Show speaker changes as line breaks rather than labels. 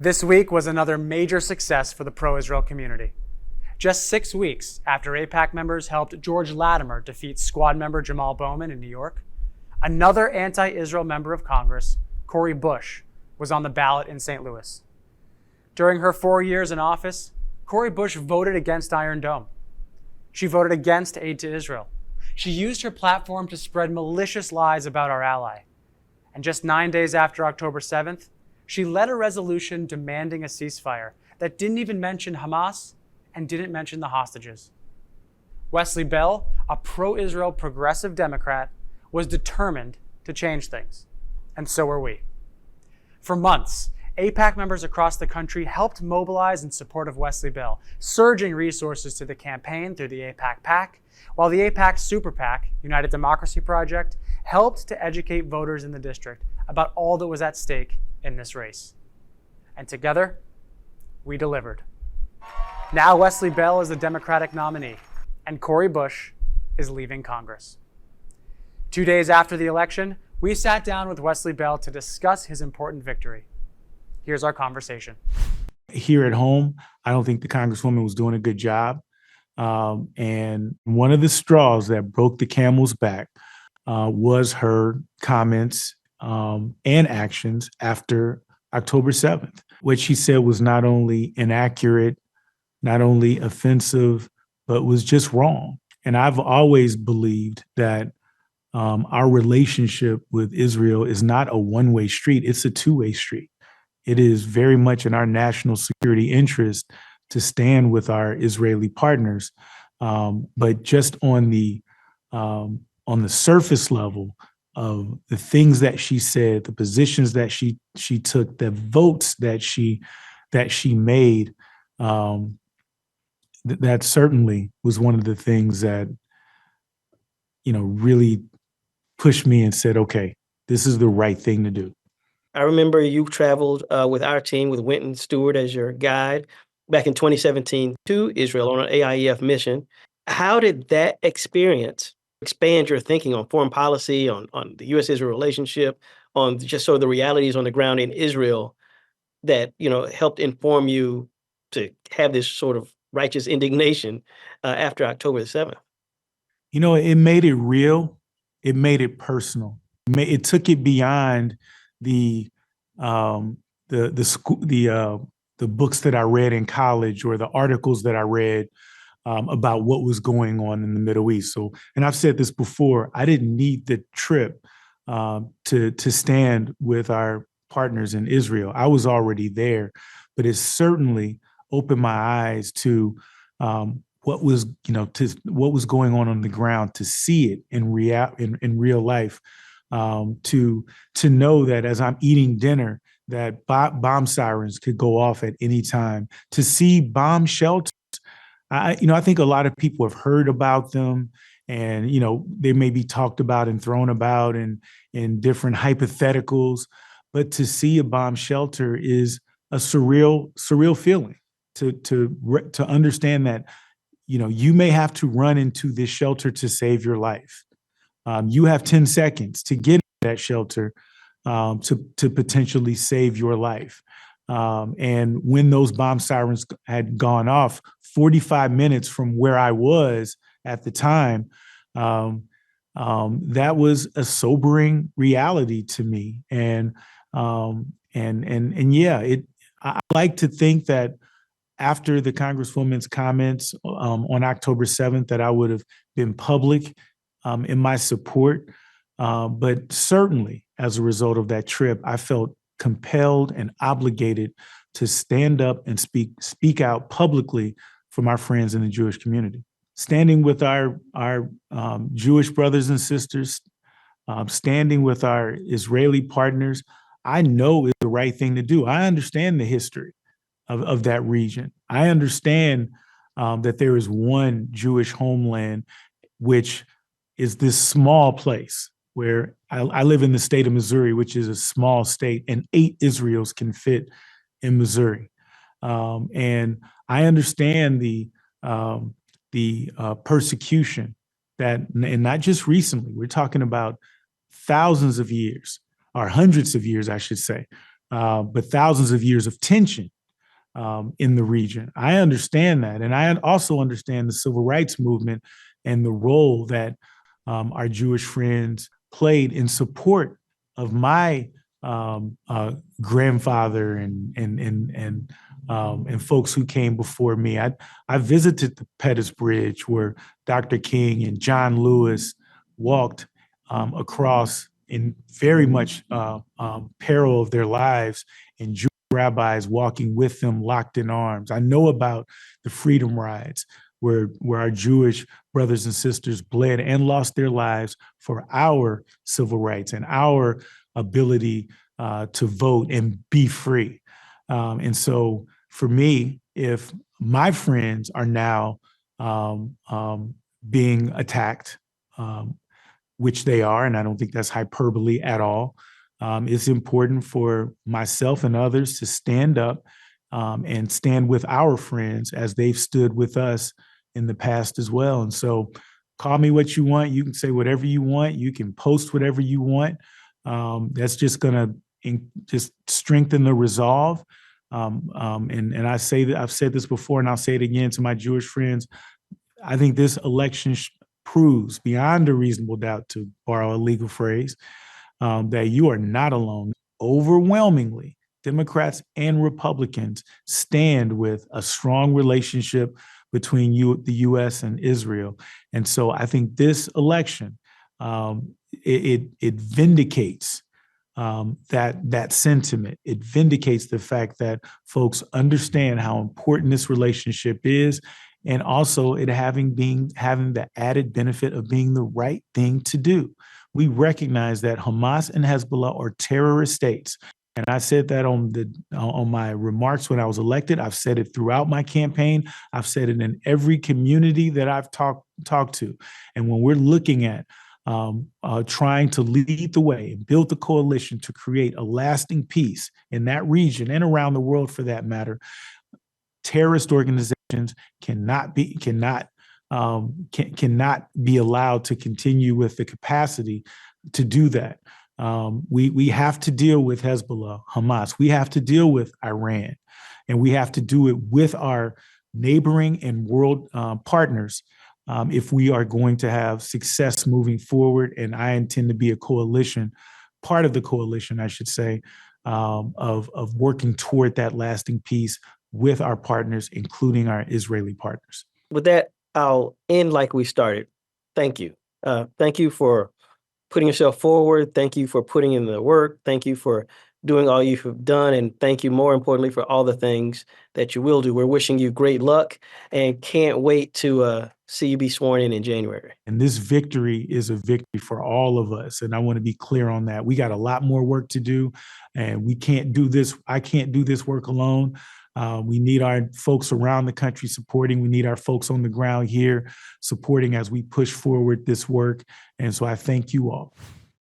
This week was another major success for the pro-Israel community. Just 6 weeks after AIPAC members helped George Latimer defeat squad member Jamal Bowman in New York, another anti-Israel member of Congress, Cori Bush, was on the ballot in St. Louis. During her 4 years in office, Cori Bush voted against Iron Dome. She voted against aid to Israel. She used her platform to spread malicious lies about our ally. And just 9 days after October 7th, she led a resolution demanding a ceasefire that didn't even mention Hamas and didn't mention the hostages. Wesley Bell, a pro-Israel progressive Democrat, was determined to change things. And so are we. For months, AIPAC members across the country helped mobilize in support of Wesley Bell, surging resources to the campaign through the AIPAC PAC, while the AIPAC Super PAC, United Democracy Project, helped to educate voters in the district about all that was at stake in this race. And together, we delivered. Now Wesley Bell is the Democratic nominee, and Cori Bush is leaving Congress. 2 days after the election, we sat down with Wesley Bell to discuss his important victory. Here's our conversation.
Here at home, I don't think the Congresswoman was doing a good job. And one of the straws that broke the camel's back was her comments and actions after October 7th. What she said was not only inaccurate, not only offensive, but was just wrong. And I've always believed that our relationship with Israel is not a one-way street, it's a two-way street. It is very much in our national security interest to stand with our Israeli partners. But just on the surface level of the things that she said, the positions that she took, the votes that she made, that certainly was one of the things that, really pushed me and said, okay, this is the right thing to do.
I remember you traveled with our team with Winton Stewart as your guide back in 2017 to Israel on an AIEF mission. How did that experience expand your thinking on foreign policy, on the U.S.-Israel relationship, on just sort of the realities on the ground in Israel that, helped inform you to have this sort of righteous indignation after October the 7th?
It made it real. It made it personal. It took it beyond the books that I read in college or the articles that I read about what was going on in the Middle East. So, and I've said this before, I didn't need the trip to stand with our partners in Israel. I was already there, but it certainly opened my eyes to what was going on the ground, to see it in real life. To know that as I'm eating dinner, that bomb sirens could go off at any time, to see bomb shelters. I think a lot of people have heard about them and, they may be talked about and thrown about in different hypotheticals, but to see a bomb shelter is a surreal feeling to understand that, you may have to run into this shelter to save your life. You have 10 seconds to get into that shelter to potentially save your life. And when those bomb sirens had gone off, 45 minutes from where I was at the time, that was a sobering reality to me. And yeah, I like to think that after the Congresswoman's comments on October 7th, that I would have been public in my support. But certainly as a result of that trip, I felt compelled and obligated to stand up and speak out publicly from our friends in the Jewish community. Standing with our Jewish brothers and sisters, standing with our Israeli partners, I know is the right thing to do. I understand the history of that region. I understand that there is one Jewish homeland, which is this small place where I live in the state of Missouri, which is a small state, and 8 Israels can fit in Missouri. And I understand the persecution that, and not just recently, we're talking about thousands of years, or hundreds of years, I should say, but thousands of years of tension in the region. I understand that. And I also understand the civil rights movement and the role that our Jewish friends played in support of my grandfather and folks who came before me. I visited the Pettus Bridge where Dr. King and John Lewis walked across in very much peril of their lives, and Jewish rabbis walking with them locked in arms. I know about the freedom rides where our Jewish brothers and sisters bled and lost their lives for our civil rights and our ability to vote and be free. And so for me, if my friends are now being attacked, which they are, and I don't think that's hyperbole at all, it's important for myself and others to stand up and stand with our friends as they've stood with us in the past as well. And so call me what you want. You can say whatever you want. You can post whatever you want. That's just going to just strengthen the resolve. And I say that I've said this before, and I'll say it again to my Jewish friends. I think this election proves beyond a reasonable doubt, to borrow a legal phrase, that you are not alone. Overwhelmingly, Democrats and Republicans stand with a strong relationship between the U.S. and Israel. And so I think this election, it vindicates that sentiment. It vindicates the fact that folks understand how important this relationship is, and also it having the added benefit of being the right thing to do. We recognize that Hamas and Hezbollah are terrorist states. And I said that on my remarks when I was elected. I've said it throughout my campaign. I've said it in every community that I've talked to. And when we're looking at trying to lead the way and build the coalition to create a lasting peace in that region and around the world, for that matter, terrorist organizations cannot be allowed to continue with the capacity to do that. We have to deal with Hezbollah, Hamas. We have to deal with Iran, and we have to do it with our neighboring and world partners if we are going to have success moving forward. And I intend to be part of the coalition, I should say, of working toward that lasting peace with our partners, including our Israeli partners.
With that, I'll end like we started. Thank you. Thank you for putting yourself forward. Thank you for putting in the work. Thank you for doing all you've done. And thank you, more importantly, for all the things that you will do. We're wishing you great luck and can't wait to see you be sworn in January.
And this victory is a victory for all of us. And I want to be clear on that. We got a lot more work to do, and we can't do this. I can't do this work alone. We need our folks around the country supporting. We need our folks on the ground here supporting as we push forward this work. And so I thank you all.